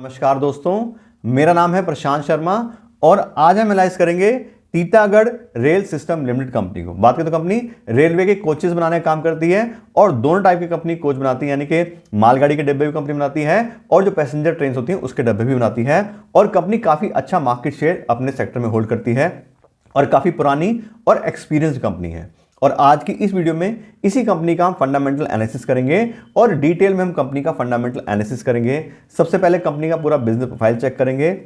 नमस्कार दोस्तों, मेरा नाम है प्रशांत शर्मा और आज हम एनालाइज करेंगे Titagarh rail system limited company को। बात करें तो कंपनी रेलवे के कोचेस बनाने का काम करती है और दोनों टाइप की कंपनी कोच बनाती है, यानी कि मालगाड़ी के डब्बे भी कंपनी बनाती है और जो पैसेंजर ट्रेन होती हैं उसके डब्बे भी बनाती है। और कंपनी काफी अच्छा मार्केट शेयर अपने सेक्टर में होल्ड करती है और काफी पुरानी और एक्सपीरियंस्ड कंपनी है। और आज की इस वीडियो में इसी कंपनी का हम फंडामेंटल एनालिसिस करेंगे और डिटेल में हम कंपनी का फंडामेंटल एनालिसिस करेंगे। सबसे पहले कंपनी का पूरा बिजनेस प्रोफाइल चेक करेंगे,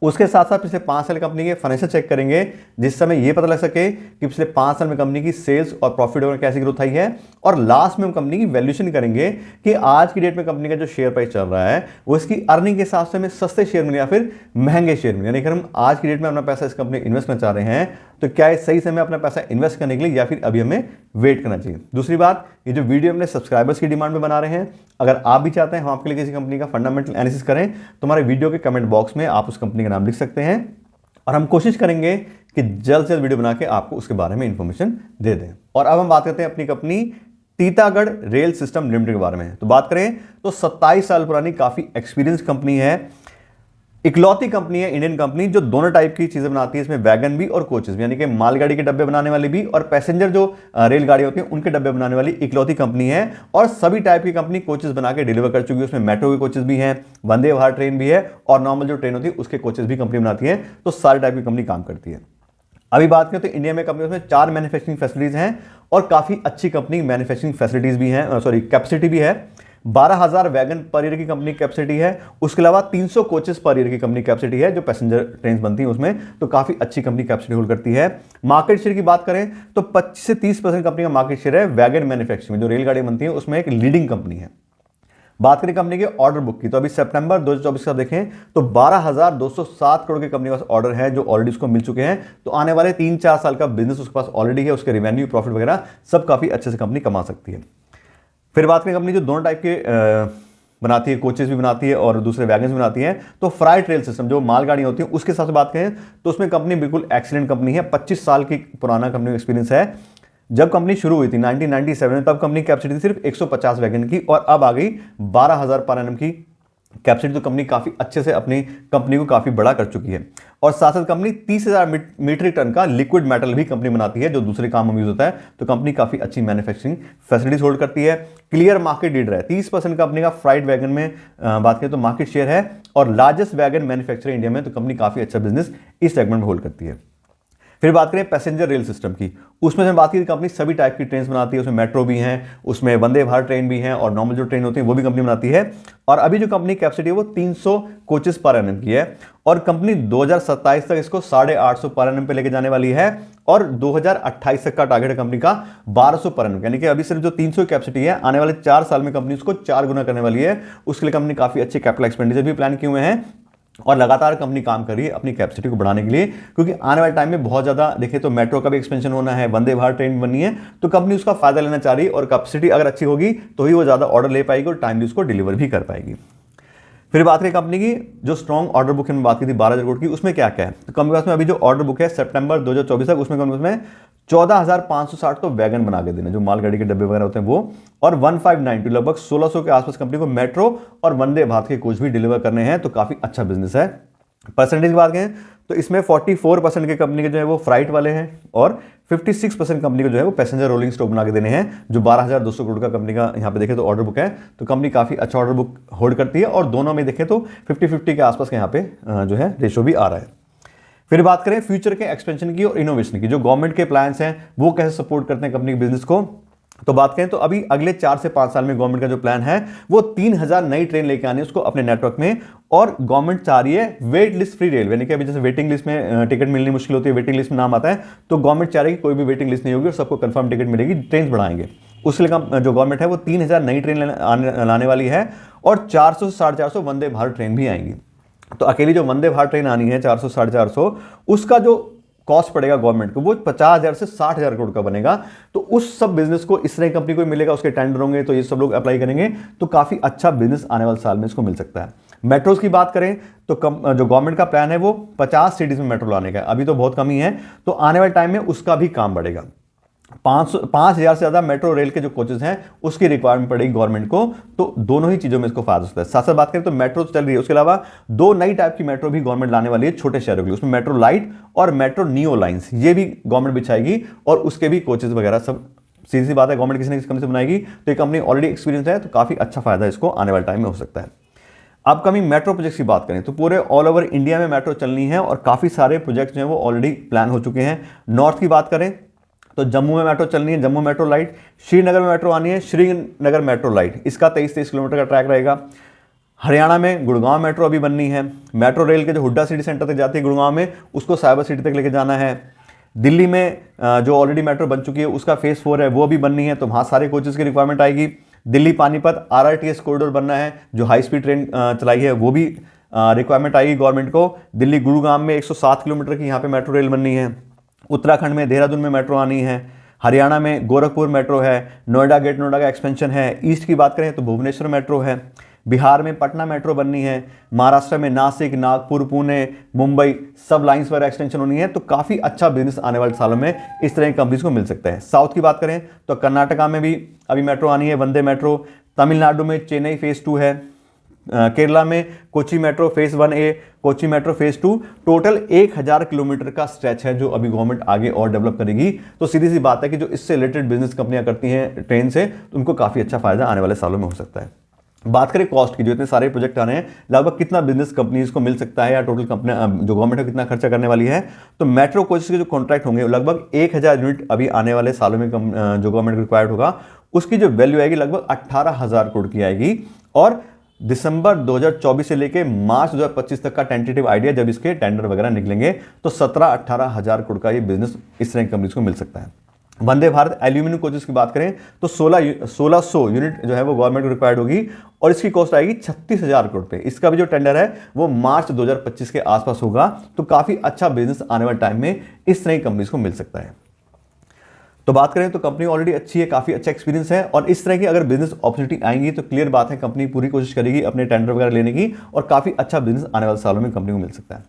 उसके साथ साथ पिछले 5 साल कंपनी के फाइनेंशियल चेक करेंगे जिससे हमें यह पता लग सके कि पिछले 5 साल में कंपनी की सेल्स और प्रॉफिट में कैसी ग्रोथ आई है। और लास्ट में हम कंपनी की वैल्यूएशन करेंगे कि आज की डेट में कंपनी का जो शेयर प्राइस चल रहा है वो इसकी अर्निंग के हिसाब से हमें सस्ते शेयर मिले या फिर महंगे शेयर मिले। यानी कि हम आज की डेट में अपना पैसा इस कंपनी इन्वेस्ट करना चाह रहे हैं तो क्या ये सही समय अपना पैसा इन्वेस्ट करने के लिए या फिर अभी हमें वेट करना चाहिए। दूसरी बात, ये जो वीडियो अपने सब्सक्राइबर्स की डिमांड में बना रहे हैं, अगर आप भी चाहते हैं हम आपके लिए किसी कंपनी का फंडामेंटल एनालिसिस करें तो हमारे वीडियो के कमेंट बॉक्स में आप उस कंपनी का नाम लिख सकते हैं और हम कोशिश करेंगे कि जल्द से जल्द वीडियो बना के आपको उसके बारे में इंफॉर्मेशन दे दें। और अब हम बात करते हैं अपनी company Titagarh rail system limited के बारे में। तो बात करें तो 27 साल पुरानी काफी एक्सपीरियंस कंपनी है, इकलौती कंपनी है इंडियन कंपनी जो दोनों टाइप की चीजें बनाती है, इसमें वैगन भी और कोचेस भी, यानी कि मालगाड़ी के डब्बे बनाने वाली भी और पैसेंजर जो रेलगाड़ी होती है उनके डब्बे बनाने वाली इकलौती कंपनी है। और सभी टाइप की कंपनी कोचेस बना के डिलीवर कर चुकी है। उसमें मेट्रो के कोचेस भी हैं, वंदे भारत ट्रेन भी है और नॉर्मल जो ट्रेन होती है उसके कोचेस भी कंपनी बनाती है। तो सारे टाइप की कंपनी काम करती है। अभी बात करें तो इंडिया में कंपनी में 4 मैन्युफैक्चरिंग फैसिलिटीज हैं और काफी अच्छी कंपनी मैन्युफैक्चरिंग फैसिलिटीज भी हैं, कैपेसिटी भी है। 12,000 वैगन पर ईयर की कंपनी कैपेसिटी है। उसके अलावा 300 कोचेस पर ईयर की कंपनी कैपेसिटी है जो पैसेंजर ट्रेन बनती है उसमें, तो काफी अच्छी कंपनी कैपेसिटी होल्ड करती है। मार्केट शेयर की बात करें तो 25 से 30% कंपनी का मार्केट शेयर है वैगन मैन्युफैक्चरिंग में, जो रेलगाड़ी बनती है उसमें एक लीडिंग कंपनी है। बात करें कंपनी के ऑर्डर बुक की तो अभी सितंबर 2024 का देखें तो 12,207 करोड़ के कंपनी के पास ऑर्डर है जो ऑलरेडी उसको मिल चुके हैं। तो आने वाले 3-4 साल का बिजनेस उसके पास ऑलरेडी है, उसके रेवेन्यू प्रॉफिट वगैरह सब काफी अच्छे से कंपनी कमा सकती है। फिर बात करें कंपनी जो दोनों टाइप के बनाती है, कोचेस भी बनाती है और दूसरे वैगन्स भी बनाती है। तो फ्राइट रेल सिस्टम जो मालगाड़ी होती है उसके हिसाब से बात करें तो उसमें कंपनी बिल्कुल एक्सीलेंट कंपनी है। 25 साल की पुराना कंपनी का एक्सपीरियंस है। जब कंपनी शुरू हुई थी 1997 में तब कंपनी की कैपेसिटी सिर्फ 150 वैगन की और अब आ गई 12,000 पर एनम की कैपेसिटी। तो कंपनी काफी अच्छे से अपनी कंपनी को काफी बड़ा कर चुकी है। और साथ साथ कंपनी 30,000 मीट्रिक टन का लिक्विड मेटल भी कंपनी बनाती है जो दूसरे काम में यूज होता है। तो कंपनी काफी अच्छी मैन्युफैक्चरिंग फैसिलिटीज होल्ड करती है। क्लियर मार्केट लीडर है, 30% कंपनी का फ्राइट वैगन में बात करें तो मार्केट शेयर है और लार्जेस्ट वैगन मैन्युफैक्चरर इंडिया में। तो कंपनी काफी अच्छा बिजनेस इस सेगमेंट में होल्ड करती है। फिर बात करें पैसेंजर रेल सिस्टम की, उसमें से बात की कंपनी सभी टाइप की ट्रेन बनाती है। उसमें मेट्रो भी हैं, उसमें वंदे भारत ट्रेन भी हैं और नॉर्मल जो ट्रेन होती है वो भी कंपनी बनाती है। और अभी जो कंपनी कैपेसिटी है वो 300 कोचेस पर एनम की है और कंपनी 2027 तक इसको 850 पर एनम पे लेके जाने वाली है और 2028 तक का टारगेट है कंपनी का 1200 पर एनम, यानी कि अभी सिर्फ जो 300 कैपेसिटी है आने वाले 4 साल में कंपनी उसको 4 गुना करने वाली है। उसके लिए कंपनी काफी अच्छे कैपिटल एक्सपेंडिचर भी प्लान किए हुए हैं और लगातार कंपनी काम कर रही है अपनी कैपेसिटी को बढ़ाने के लिए, क्योंकि आने वाले टाइम में बहुत ज्यादा देखें तो मेट्रो का भी एक्सपेंशन होना है, वंदे भारत ट्रेन बननी है। तो कंपनी उसका फायदा लेना चाह रही है और कैपेसिटी अगर अच्छी होगी तो ही वो ज्यादा ऑर्डर ले पाएगी और टाइमली उसको डिलीवर भी कर पाएगी। फिर बात करें कंपनी की जो स्ट्रॉन्ग ऑर्डर बुक में बात की थी 12,000 करोड़ की, उसमें क्या क्या है तो कंपनी के पास में अभी जो ऑर्डर बुक है सितंबर 2024 तक उसमें कंपनी में 14,560 तो वैगन बना के देना जो मालगाड़ी के डब्बे वगैरह होते हैं वो, और 1592 लगभग 1600 के आसपास कंपनी को मेट्रो और वंदे भारत के कोच भी डिलीवर करने हैं। तो काफी अच्छा बिजनेस है। परसेंटेज की बात करें तो इसमें 44% के कंपनी के जो है वो फ्राइट वाले हैं और 56% कंपनी को जो है वो पैसेंजर रोलिंग स्टॉक बना के देने हैं जो 12,200 करोड़ का कंपनी का यहाँ पे देखें तो ऑर्डर बुक है। तो कंपनी काफी अच्छा ऑर्डर बुक होल्ड करती है और दोनों में देखें तो 50-50 के आसपास के यहाँ पे जो है रेशो भी आ रहा है। फिर बात करें फ्यूचर के एक्सपेंशन की और इनोवेशन की, जो गवर्नमेंट के प्लान्स हैं वो कैसे सपोर्ट करते हैं कंपनी के बिजनेस को। तो बात करें तो अभी अगले 4 से 5 साल में गवर्नमेंट का जो प्लान है वो 3,000 नई ट्रेन लेके आनी है उसको अपने नेटवर्क में। और गवर्नमेंट चाह रही है वेट लिस्ट फ्री रेलवे, यानी कि अभी जैसे वेटिंग लिस्ट में टिकट मिलनी मुश्किल होती है, वेटिंग लिस्ट में नाम आता है, तो गवर्नमेंट चाह रही है कि कोई भी वेटिंग लिस्ट नहीं होगी और सबको कंफर्म टिकट मिलेगी, ट्रेन बढ़ाएंगे। उसके लिए जो गवर्नमेंट है वो 3,000 नई ट्रेन लाने वाली है और 400 से 450 वंदे भारत ट्रेन भी आएंगी। तो अकेली जो वंदे भारत ट्रेन आनी है 400 से 450 उसका जो कॉस्ट पड़ेगा गवर्नमेंट को वो 50,000 से 60,000 करोड़ का बनेगा। तो उस सब बिजनेस को इस तरह कंपनी को मिलेगा, उसके टेंडर होंगे तो ये सब लोग अप्लाई करेंगे। तो काफी अच्छा बिजनेस आने वाले साल में इसको मिल सकता है। मेट्रोज की बात करें तो जो गवर्नमेंट का प्लान है वो 50 सिटीज में मेट्रो लाने का है, अभी तो बहुत कम ही है, तो आने वाले टाइम में उसका भी काम बढ़ेगा। 5,000 से ज़्यादा मेट्रो रेल के जो कोचेज हैं उसकी रिक्वायरमेंट पड़ेगी गवर्नमेंट को। तो दोनों ही चीज़ों में इसको फायदा होता है। साथ साथ बात करें तो मेट्रो तो चल रही है, उसके अलावा 2 नई टाइप की मेट्रो भी गवर्नमेंट लाने वाली है छोटे शहरों के लिए। उसमें मेट्रो लाइट और मेट्रो नियो लाइन्स, ये भी गवर्नमेंट बिछाएगी और उसके भी कोचेज वगैरह सब। सीधी सी बात है, गवर्नमेंट किसी न किसी कंपनी से बनाएगी तो ये कंपनी ऑलरेडी एक्सपीरियंस है, तो काफ़ी अच्छा फायदा इसको आने वाले टाइम में हो सकता है। अपकमिंग मेट्रो प्रोजेक्ट्स की बात करें तो पूरे ऑल ओवर इंडिया में मेट्रो चलनी है और काफ़ी सारे प्रोजेक्ट्स जो हैं वो ऑलरेडी प्लान हो चुके हैं। नॉर्थ की बात करें तो जम्मू में मेट्रो चलनी है, जम्मू मेट्रो लाइट। श्रीनगर में मेट्रो आनी है, श्रीनगर मेट्रो लाइट, इसका 23 किलोमीटर का ट्रैक रहेगा। हरियाणा में गुड़गांव मेट्रो अभी बननी है। मेट्रो रेल के जो हुड्डा सिटी सेंटर तक जाती है गुड़गांव में, उसको साइबर सिटी तक लेके जाना है। दिल्ली में जो ऑलरेडी मेट्रो बन चुकी है उसका फेज 4 है, वो अभी बननी है, तो वहाँ सारे कोचेज की रिक्वायरमेंट आएगी। दिल्ली पानीपत RRTS कॉरिडोर बनना है, जो हाई स्पीड ट्रेन चलाई है वो भी रिक्वायरमेंट आएगी गवर्नमेंट को। दिल्ली गुरुग्राम में 107 किलोमीटर की यहाँ पे मेट्रो रेल बननी है। उत्तराखंड में देहरादून में मेट्रो आनी है। हरियाणा में गोरखपुर मेट्रो है। नोएडा गेट नोएडा का एक्सपेंशन है। ईस्ट की बात करें तो भुवनेश्वर मेट्रो है। बिहार में पटना मेट्रो बननी है। महाराष्ट्र में नासिक, नागपुर, पुणे, मुंबई सब लाइंस पर एक्सटेंशन होनी है। तो काफ़ी अच्छा बिजनेस आने वाले सालों में इस तरह की कंपनीज को मिल सकता है। साउथ की बात करें तो कर्नाटका में भी अभी मेट्रो आनी है, वंदे मेट्रो। तमिलनाडु में चेन्नई फेज 2 है। केरला में Kochi metro phase 1A, Kochi metro phase 2। Total 1000 kilometre का स्ट्रेच है जो अभी गवर्नमेंट आगे और डेवलप करेगी। तो सीधी सी बात है कि जो इससे रिलेटेड बिजनेस कंपनियां करती हैं ट्रेन से, तो उनको काफ़ी अच्छा फायदा आने वाले सालों में हो सकता है। बात करें कॉस्ट की, जो इतने सारे प्रोजेक्ट आ रहे हैं, लगभग कितना बिजनेस कंपनीज को मिल सकता है या टोटल कंपनी जो गवर्नमेंट है कितना खर्चा करने वाली है, तो मेट्रो कोचेस के जो कॉन्ट्रैक्ट होंगे लगभग 1000 यूनिट अभी आने वाले सालों में जो गवर्नमेंट रिक्वायर्ड होगा, उसकी जो वैल्यू आएगी लगभग 18,000 करोड़ की आएगी। और दिसंबर 2024 से लेके मार्च 2025 तक का टेंटेटिव आइडिया, जब इसके टेंडर वगैरह निकलेंगे तो 17-18 हजार करोड़ का ये बिजनेस इस तरह की कंपनीज को मिल सकता है। वंदे भारत एल्यूमिनियम कोचेस की बात करें तो 1600 यूनिट जो है वो गवर्नमेंट को रिक्वायर्ड होगी और इसकी कॉस्ट आएगी 36,000 करोड़ पे। इसका भी जो टेंडर है वो मार्च 2025 के आसपास होगा। तो काफ़ी अच्छा बिजनेस आने वाले टाइम में इस तरह की कंपनीज को मिल सकता है। तो बात करें तो कंपनी ऑलरेडी अच्छी है, काफ़ी अच्छा एक्सपीरियंस है और इस तरह की अगर बिजनेस अपॉर्चुनिटी आएंगी तो क्लियर बात है कंपनी पूरी कोशिश करेगी अपने टेंडर वगैरह लेने की और काफ़ी अच्छा बिजनेस आने वाले सालों में कंपनी को मिल सकता है।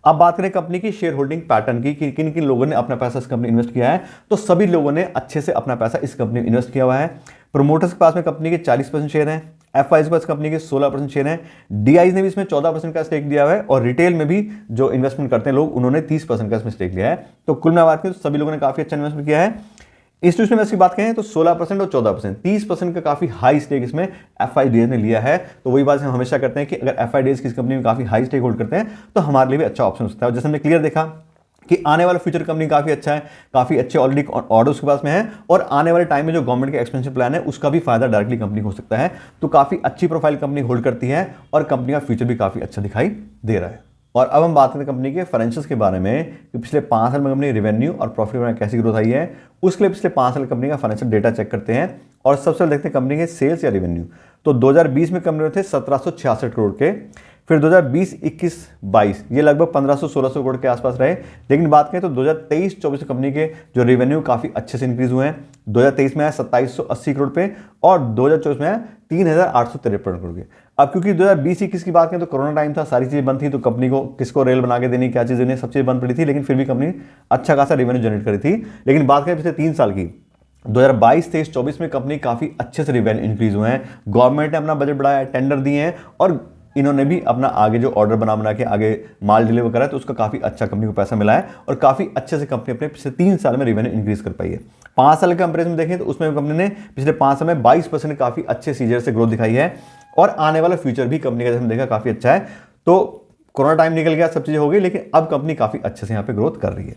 अब बात करें कंपनी की शेयर होल्डिंग पैटर्न की कि किन किन लोगों ने अपना पैसा इस कंपनी इन्वेस्ट किया है, तो सभी लोगों ने अच्छे से अपना पैसा इस कंपनी में इन्वेस्ट किया हुआ है। प्रोमोटर्स के पास में कंपनी के 40% शेयर हैं। FIs के पास कंपनी के 16% शेयर हैं। DIs ने भी इसमें 14% का स्टेक दिया हुआ है और रिटेल में भी जो इन्वेस्टमेंट करते हैं लोग, उन्होंने 30% का इसमें स्टेक लिया है। तो कुल मिला बात करें तो सभी लोगों ने काफ़ी अच्छा इन्वेस्टमेंट किया है। इंस्टीट्यूशनल इन्वेस्ट की बात करें तो 16% और 14%, 30% का काफी हाई स्टेक इसमें FIDs ने लिया है। तो वही बात हम हमेशा करते हैं कि अगर FIDs किसी कंपनी में काफी हाई स्टेक होल्ड करते हैं तो हमारे लिए भी अच्छा ऑप्शन हो सकता है। जैसे हमने क्लियर देखा कि आने वाला फ्यूचर कंपनी काफी अच्छा है, काफी अच्छे ऑलरेडी ऑर्डर्स के पास में है और आने वाले टाइम में जो गवर्नमेंट का एक्सपेंशन प्लान है उसका भी फायदा डायरेक्टली कंपनी हो सकता है। तो काफी अच्छी प्रोफाइल कंपनी होल्ड करती है और कंपनी का फ्यूचर भी काफी अच्छा दिखाई दे रहा है। और अब हम बात करते हैं कंपनी के फाइनेंशियल्स के बारे में कि पिछले 5 साल में कंपनी रेवेन्यू और प्रॉफिट में कैसी ग्रोथ आई है। उसके लिए पिछले 5 साल कंपनी का फाइनेंशियल डेटा चेक करते हैं और सबसे पहले देखते हैं कंपनी के सेल्स या रेवेन्यू। तो 2020 में कंपनी में थे 1766 करोड़ के, फिर 2020, 21, 22 ये लगभग 1500-1600 करोड़ के आसपास रहे। लेकिन बात करें तो 2023-24 कंपनी के जो रेवेन्यू काफ़ी अच्छे से इंक्रीज हुए हैं। 2023 में आया 2780 करोड़ पे और 2024 में आया 3853 करोड़ के। अब क्योंकि 2020-21 की बात करें तो कोरोना टाइम था, सारी चीज़ें बंद थी, तो कंपनी को किसको रेल बना के देनी, क्या चीज़ देनी, सब चीज़ें बंद पड़ी थी, लेकिन फिर भी कंपनी अच्छा खासा रेवेन्यू जनरेट करी थी। लेकिन बात करें पिछले 3 साल की, 2022, 23, 24 में कंपनी काफ़ी अच्छे से रेवेन्यू इंक्रीज हुए हैं। गवर्नमेंट ने अपना बजट बढ़ाया, टेंडर दिए हैं और इन्होंने भी अपना आगे जो ऑर्डर बना के आगे माल डिलीवर करा है, तो उसका काफ़ी अच्छा कंपनी को पैसा मिला है और काफ़ी अच्छे से कंपनी अपने पिछले 3 साल में रेवेन्यू इंक्रीज कर पाई है। 5 साल के कंपेरिजन में देखें तो उसमें कंपनी ने पिछले 5 साल में 22% काफ़ी अच्छे सीजर से ग्रोथ दिखाई है और आने वाला फ्यूचर भी कंपनी का जैसे हमने देखा काफ़ी अच्छा है। तो कोरोना टाइम निकल गया, सब चीज़ें हो गई, लेकिन अब कंपनी काफ़ी अच्छे से यहाँ पे ग्रोथ कर रही है।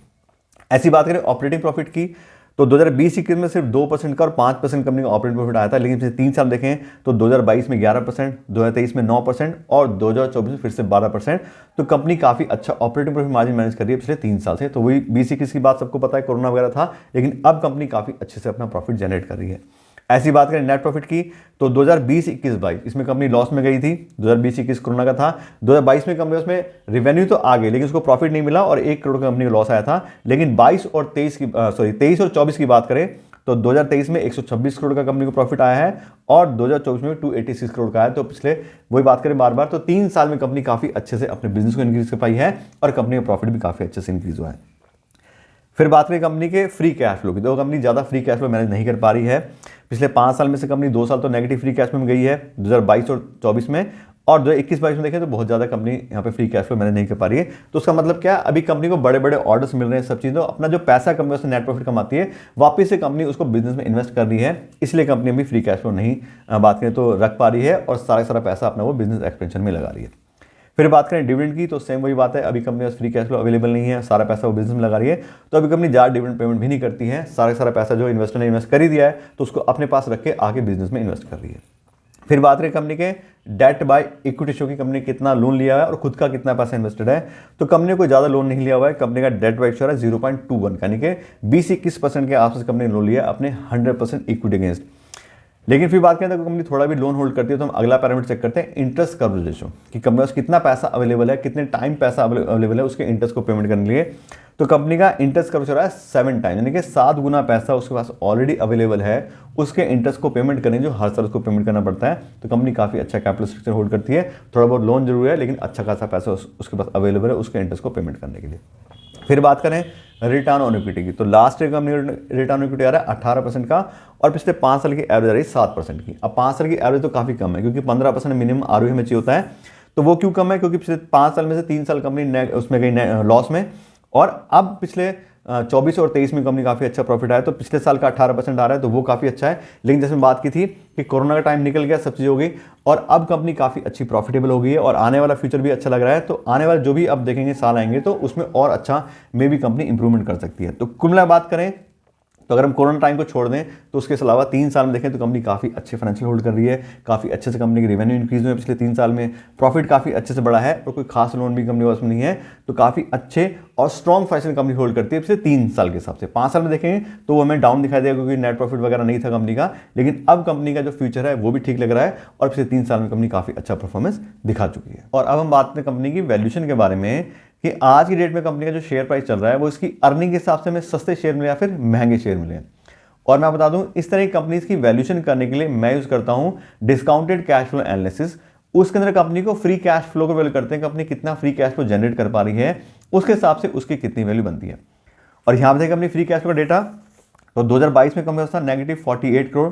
ऐसी बात करें ऑपरेटिंग प्रॉफिट की तो 2020-21 में सिर्फ 2% का और 5% कंपनी का ऑपरेटिंग प्रॉफिट आया था, लेकिन पिछले 3 साल देखें तो 2022 में 11%, 2023 में 9% और 2024 में फिर से 12%। तो कंपनी काफ़ी अच्छा ऑपरेटिंग प्रॉफिट मार्जिन मैनेज कर रही है पिछले 3 साल से। तो वही 20-21 की बात सबको पता है, कोरोना वगैरह था, लेकिन अब कंपनी काफ़ी अच्छे से अपना प्रॉफिट जनरेट कर रही है। ऐसी बात करें नेट प्रॉफिट की तो 2020-21-22 इसमें कंपनी लॉस में गई थी। 2020-21 कोरोना का था। 2022 में कंपनी उसमें रेवेन्यू तो आ गई लेकिन उसको प्रॉफिट नहीं मिला और 1 करोड़ का कंपनी का लॉस आया था। लेकिन 23 और 24 की बात करें तो 2023 में 126 करोड़ का कंपनी को प्रॉफिट आया है और 2024 में 286 करोड़ का आया। तो पिछले वही बात करें बार बार, तो 3 साल में कंपनी काफ़ी अच्छे से अपने बिजनेस को इंक्रीज कर पाई है और कंपनी का प्रॉफिट भी काफ़ी अच्छे से इंक्रीज हुआ है। फिर बात करें कंपनी के फ्री कैश फ्लो की, तो कंपनी ज़्यादा फ्री कैश फ्लो मैनेज नहीं कर पा रही है। पिछले 5 साल में से कंपनी 2 साल तो नेगेटिव फ्री कैश फ्लो में गई है, 2022 और 24 में, और 2021-22 में देखें तो बहुत ज़्यादा कंपनी यहाँ पे फ्री कैश फ्लो मैनेज नहीं कर पा रही है। तो उसका मतलब क्या है, अभी कंपनी को बड़े बड़े ऑर्डर्स मिल रहे हैं, सब चीज़ों, अपना जो पैसा कंपनी उससे नेट प्रॉफिट कमाती है वापस से कंपनी उसको बिजनेस में इन्वेस्ट कर रही है, इसलिए कंपनी अभी फ्री कैश फ्लो नहीं बात करें तो रख पा रही है और सारा पैसा अपना वो बिजनेस एक्सपेंशन में लगा रही है। फिर बात करें डिविडेंड की, तो सेम वही बात है, अभी company free cash flow available नहीं है, सारा पैसा वो बिजनेस में लगा रही है, तो अभी कंपनी ज़्यादा डिविडेंड पेमेंट भी नहीं करती है, सारा पैसा जो इन्वेस्टर ने इन्वेस्ट कर ही दिया है तो उसको अपने पास रख के आगे बिजनेस में इन्वेस्ट कर रही है। फिर बात करें कंपनी के डेट बाय इक्विटी शो की, कंपनी कितना लोन लिया है और खुद का कितना पैसा इन्वेस्टेड है, तो कंपनी ने कोई ज़्यादा लोन नहीं लिया हुआ है, कंपनी का डेट बाय इक्विटी है 0.21, यानी कि 20-21% के आसपास कंपनी ने लोन लिया अपने 100% इक्विटी अगेंस्ट। लेकिन फिर बात करें तो कंपनी थोड़ा भी लोन होल्ड करती है तो हम अगला पैरामीटर चेक करते हैं इंटरेस्ट कवरेज रेशियो, कि कंपनी पास कितना पैसा अवेलेबल है, कितने टाइम पैसा अवेलेबल है उसके इंटरेस्ट को पेमेंट करने के लिए। तो कंपनी का इंटरेस्ट कवरेज हो रहा है 7 टाइम, यानी कि 7 गुना पैसा उसके पास ऑलरेडी अवेलेबल है उसके इंटरेस्ट को पेमेंट करने, जो हर साल उसको पेमेंट करना पड़ता है। तो कंपनी काफ़ी अच्छा कैपिटल स्ट्रक्चर होल्ड करती है, थोड़ा बहुत लोन जरूर है लेकिन अच्छा खासा पैसा उसके पास अवेलेबल है उसके इंटरेस्ट को पेमेंट करने के लिए। फिर बात करें रिटर्न ऑन इक्विटी की, तो last year company return on equity आ रहा है 18% का और पिछले 5 साल की एवरेज आ रही है 7% की। अब 5 साल की एवरेज तो काफ़ी कम है क्योंकि 15% मिनिमम आरओई हमें चाहिए होता है। तो वो क्यों कम है, क्योंकि पिछले 5 साल में से 3 साल कंपनी उसमें गई लॉस में, और अब पिछले 24 और 23 में कंपनी काफ़ी अच्छा प्रॉफिट आया, तो पिछले साल का 18% आ रहा है तो वो काफ़ी अच्छा है। लेकिन जैसे मैं बात की थी कि कोरोना का टाइम निकल गया, सब चीज़ हो गई और अब कंपनी काफ़ी अच्छी प्रॉफिटेबल हो गई है और आने वाला फ्यूचर भी अच्छा लग रहा है। तो आने वाले जो भी अब देखेंगे साल आएंगे तो उसमें और अच्छा मे भी कंपनी इंप्रूवमेंट कर सकती है। तो कुल मिला बात करें तो अगर हम कोरोना टाइम को छोड़ दें तो उसके अलावा 3 साल में देखें तो कंपनी काफ़ी अच्छे फाइनेंशियल होल्ड कर रही है, काफ़ी अच्छे से कंपनी की रेवेन्यू इंक्रीज हुई है पिछले 3 साल में, प्रॉफिट काफ़ी अच्छे से बढ़ा है और कोई खास लोन भी कंपनी पास में नहीं है। तो काफ़ी अच्छे और स्ट्रॉन्ग फाइनेंशियल कंपनी होल्ड करती है पिछले 3 साल के हिसाब से। 5 साल में देखेंगे तो वो हमें डाउन दिखाई देगा क्योंकि नेट प्रॉफिट वगैरह नहीं था कंपनी का, लेकिन अब कंपनी का जो फ्यूचर है वो भी ठीक लग रहा है और पिछले 3 साल में कंपनी काफ़ी अच्छा परफॉर्मेंस दिखा चुकी है। और अब हम बात करें कंपनी की वैल्यूएशन के बारे में कि आज की डेट में कंपनी का जो शेयर प्राइस चल रहा है वो इसकी अर्निंग के हिसाब से हमें सस्ते शेयर मिले या फिर महंगे शेयर मिले। और मैं बता दूं इस तरह की कंपनीज की वैल्यूएशन करने के लिए मैं यूज करता हूं डिस्काउंटेड कैश फ्लो एनालिसिस। उसके अंदर कंपनी को फ्री कैश फ्लो को वैल्यू करते हैं, कंपनी कितना फ्री कैश फ्लो जनरेट कर पा रही है उसके हिसाब से उसकी कितनी वैल्यू बनती है। और यहां पर देखें अपनी फ्री कैश फ्लो का डेटा, तो 2022 में कंपनी था -48 करोड़,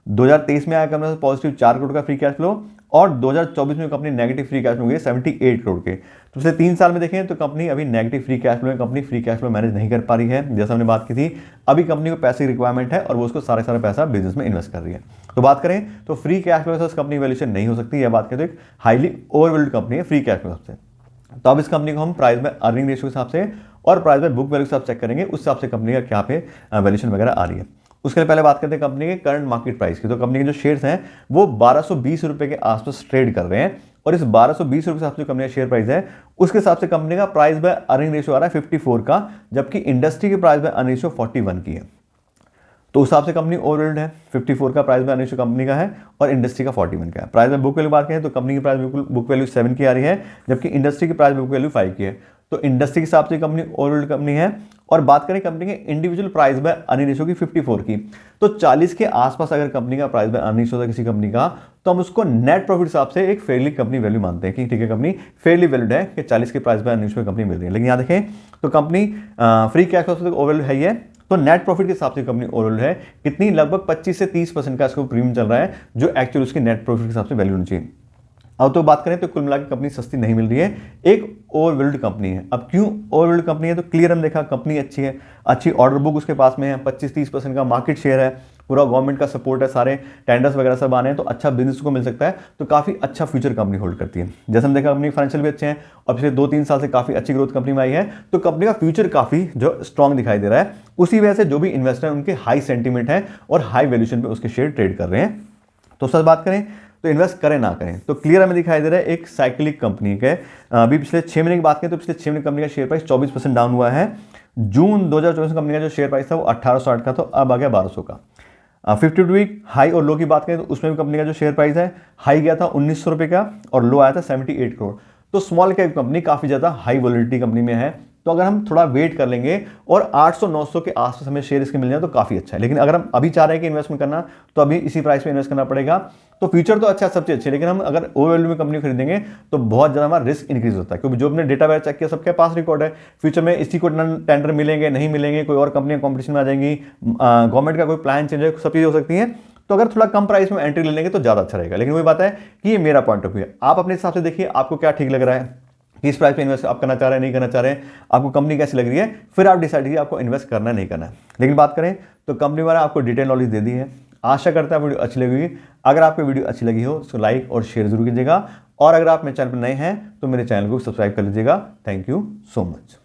2023 में आया कंपनी पॉजिटिव 4 करोड़ का फ्री कैश फ्लो और 2024 में company negative free cash flow गई 78 करोड़ के। तो पिछले 3 साल में देखें तो कंपनी अभी नेगेटिव फ्री कैश फ्लो में company free cash flow manage नहीं कर पा रही है। जैसा हमने बात की थी अभी कंपनी को पैसे की रिक्वायरमेंट है और वो उसको सारा पैसा बिजनेस में इन्वेस्ट कर रही है। तो बात करें तो फ्री कैश फ्लो से कंपनी वैल्यूएशन नहीं हो सकती, यह बात करें तो एक हाईली ओवरवैल्यूड कंपनी है फ्री कैश फ्लो सबसे। तो अब इस कंपनी को हम प्राइस बाय अर्निंग रेशियो के हिसाब से और प्राइस बाय बुक वैल्यू के हिसाब चेक करेंगे, उस हिसाब से कंपनी का क्या पे वैल्यूएशन वगैरह आ रही है। उसके लिए पहले बात करते हैं कंपनी के करंट मार्केट प्राइस की। तो कंपनी के जो शेयर्स हैं वो 1220 रुपये के आसपास ट्रेड कर रहे हैं और इस 1220 रुपये के हिसाब से कंपनी का शेयर प्राइस है उसके हिसाब से कंपनी का प्राइस बाय अर्निंग रेशियो आ रहा है 54 का, जबकि इंडस्ट्री की प्राइस बाय अर्निंग रेशियो 41 की है। तो उस हिसाब से कंपनी ओवरऑल है, 54 का प्राइस बाय रेशियो कंपनी का है और इंडस्ट्री का 41 का है। प्राइस बाय बुक वैल्यू बात करें तो कंपनी की प्राइस बुक वैल्यू 7 की आ रही है, जबकि इंडस्ट्री की प्राइस बुक वैल्यू 5 की है। तो इंडस्ट्री के हिसाब से कंपनी ओवरऑल कंपनी है। और बात करें कंपनी के individual price by earning ratio की 54 की, तो 40 के आसपास अगर कंपनी का प्राइस बाय अर्निंग रेशियो होता है किसी कंपनी का तो हम उसको नेट प्रॉफिट हिसाब से एक फेयरली कंपनी वैल्यू मानते हैं कि ठीक है कंपनी फेयरली वैल्यूड है कि 40 के price by earning ratio company मिल रही है। लेकिन यहाँ देखें तो company free cash flow overall है ही है, तो नेट प्रॉफिट के हिसाब से कंपनी ओवरऑल है कितनी, लगभग 25 से 30% का इसको प्रीमियम चल रहा है जो एक्चुअली उसकी नेट प्रॉफिट के हिसाब से वैल्यू होनी चाहिए। अब तो बात करें तो कुल मिलाकर कंपनी सस्ती नहीं मिल रही है, एक ओवरवैल्यूड कंपनी है। अब क्यों ओवरवैल्यूड कंपनी है, तो क्लियर हम देखा कंपनी अच्छी है, अच्छी ऑर्डर बुक उसके पास में है, 25-30% का मार्केट शेयर है, पूरा गवर्नमेंट का सपोर्ट है, सारे टेंडर्स वगैरह सब आने हैं तो अच्छा बिजनेस को मिल सकता है। तो काफ़ी अच्छा फ्यूचर कंपनी होल्ड करती है। जैसे हम देखा कंपनी फाइनेंशियल भी अच्छे हैं और पिछले 2-3 साल से काफ़ी अच्छी ग्रोथ कंपनी में आई है, तो कंपनी का फ्यूचर काफ़ी जो स्ट्रॉन्ग दिखाई दे रहा है। उसी वजह से जो भी इन्वेस्टर हैं उनके हाई सेंटीमेंट है और हाई वैल्यूएशन पे उसके शेयर ट्रेड कर रहे हैं। तो सच बात करें तो इन्वेस्ट करें ना करें तो क्लियर हमें दिखाई दे रहा है एक साइक्लिक कंपनी के। अभी पिछले 6 महीने की बात करें तो पिछले 6 महीने कंपनी का शेयर प्राइस 24% डाउन हुआ है। जून 2024 में कंपनी का जो शेयर प्राइस था वो 1860 का, तो अब आ गया 1200 का। 52 वीक हाई और लो की बात करें तो उसमें भी कंपनी का जो शेयर प्राइस है हाई गया था 1900 रुपये का और लो आया था 78 करोड़। तो स्मॉल कैप कंपनी काफ़ी ज़्यादा हाई वॉलिडिटी कंपनी में है, तो अगर हम थोड़ा वेट कर लेंगे और 800-900 के आसपास हमें शेयर इसके मिल जाए तो काफ़ी अच्छा है। लेकिन अगर हम अभी चाह रहे हैं कि इन्वेस्टमेंट करना, तो अभी इसी प्राइस पे इन्वेस्ट करना पड़ेगा। तो फ्यूचर तो अच्छा, सब चीज़ अच्छी है, लेकिन हम अगर ओवर वैल्यू में कंपनी खरीदेंगे तो बहुत ज़्यादा हमारा रिस्क इंक्रीज होता है, क्योंकि जो हमने डेटा वगैरह चेक किया सबके पास रिकॉर्ड है। फ्यूचर में इसी को टेंडर मिलेंगे, नहीं मिलेंगे, कोई और कंपनियां कॉम्पिटिशन में आ जाएंगी, गवर्नमेंट का कोई प्लान चेंज है, सब चीज़ें हो सकती हैं। तो अगर थोड़ा कम प्राइस में एंट्री ले लेंगे तो ज़्यादा अच्छा रहेगा। लेकिन वही बात है कि ये मेरा पॉइंट ऑफ व्यू है, आप अपने हिसाब से देखिए आपको क्या ठीक लग रहा है, किस प्राइस पे इन्वेस्ट आप करना चाह रहे हैं, नहीं करना चाह रहे हैं, आपको कंपनी कैसी लग रही है, फिर आप डिसाइड कीजिए आपको इन्वेस्ट करना है नहीं करना है। लेकिन बात करें तो कंपनी वाला आपको डिटेल नॉलेज दे दी है। आशा करता है वीडियो अच्छी लगी होगी। अगर आपको वीडियो अच्छी लगी हो तो लाइक और शेयर जरूर कीजिएगा, और अगर आप मेरे चैनल पर नए हैं तो मेरे चैनल को सब्सक्राइब कर लीजिएगा। Thank you so much.